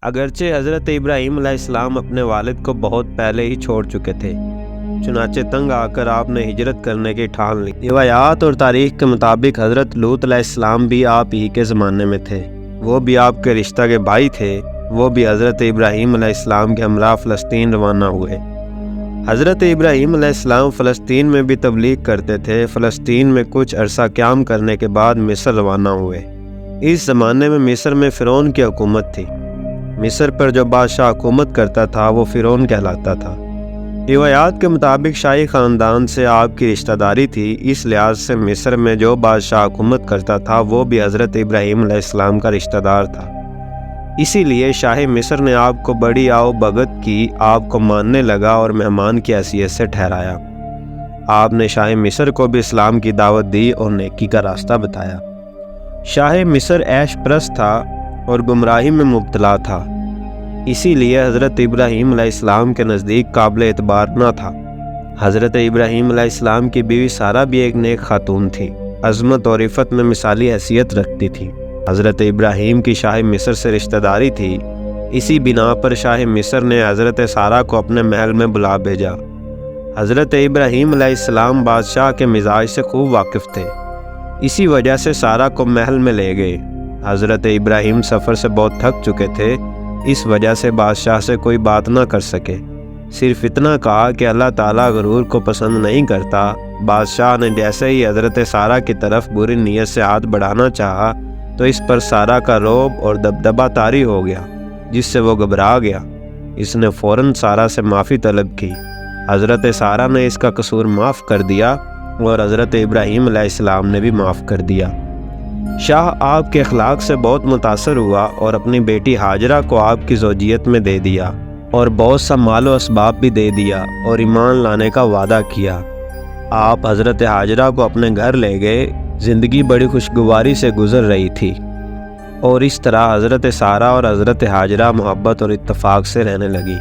اگرچہ حضرت ابراہیم علیہ السلام اپنے والد کو بہت پہلے ہی چھوڑ چکے تھے، چنانچہ تنگ آ کر آپ نے ہجرت کرنے کی ٹھان لی۔ روایات اور تاریخ کے مطابق حضرت لوط علیہ السلام بھی آپ ہی کے زمانے میں تھے، وہ بھی آپ کے رشتہ کے بھائی تھے۔ وہ بھی حضرت ابراہیم علیہ السلام کے ہمراہ فلسطین روانہ ہوئے۔ حضرت ابراہیم علیہ السلام فلسطین میں بھی تبلیغ کرتے تھے۔ فلسطین میں کچھ عرصہ قیام کرنے کے بعد مصر روانہ ہوئے۔ اس زمانے میں مصر میں فرعون کی حکومت تھی۔ مصر پر جو بادشاہ حکومت کرتا تھا وہ فرعون کہلاتا تھا۔ روایات کے مطابق شاہی خاندان سے آپ کی رشتہ داری تھی، اس لحاظ سے مصر میں جو بادشاہ حکومت کرتا تھا وہ بھی حضرت ابراہیم علیہ السلام کا رشتہ دار تھا۔ اسی لیے شاہ مصر نے آپ کو بڑی آؤ بھگت کی، آپ کو ماننے لگا اور مہمان کی حیثیت سے ٹھہرایا۔ آپ نے شاہ مصر کو بھی اسلام کی دعوت دی اور نیکی کا راستہ بتایا۔ شاہ مصر عیش پرست تھا اور گمراہی میں مبتلا تھا، اسی لیے حضرت ابراہیم علیہ السلام کے نزدیک قابل اعتبار نہ تھا۔ حضرت ابراہیم علیہ السلام کی بیوی سارہ بھی ایک نیک خاتون تھی، عظمت اور عفت میں مثالی حیثیت رکھتی تھی۔ حضرت ابراہیم کی شاہ مصر سے رشتہ داری تھی، اسی بنا پر شاہ مصر نے حضرت سارہ کو اپنے محل میں بلا بھیجا۔ حضرت ابراہیم علیہ السلام بادشاہ کے مزاج سے خوب واقف تھے، اسی وجہ سے سارہ کو محل میں لے گئے۔ حضرت ابراہیم سفر سے بہت تھک چکے تھے، اس وجہ سے بادشاہ سے کوئی بات نہ کر سکے، صرف اتنا کہا کہ اللہ تعالیٰ غرور کو پسند نہیں کرتا۔ بادشاہ نے جیسے ہی حضرت سارہ کی طرف بری نیت سے ہاتھ بڑھانا چاہا تو اس پر سارہ کا رعب اور دبدبہ طاری ہو گیا، جس سے وہ گھبرا گیا۔ اس نے فوراً سارہ سے معافی طلب کی۔ حضرت سارہ نے اس کا قصور معاف کر دیا اور حضرت ابراہیم علیہ السلام نے بھی معاف کر دیا۔ شاہ آپ کے اخلاق سے بہت متاثر ہوا اور اپنی بیٹی ہاجرہ کو آپ کی زوجیت میں دے دیا اور بہت سا مال و اسباب بھی دے دیا اور ایمان لانے کا وعدہ کیا۔ آپ حضرت ہاجرہ کو اپنے گھر لے گئے۔ زندگی بڑی خوشگواری سے گزر رہی تھی اور اس طرح حضرت سارہ اور حضرت ہاجرہ محبت اور اتفاق سے رہنے لگی۔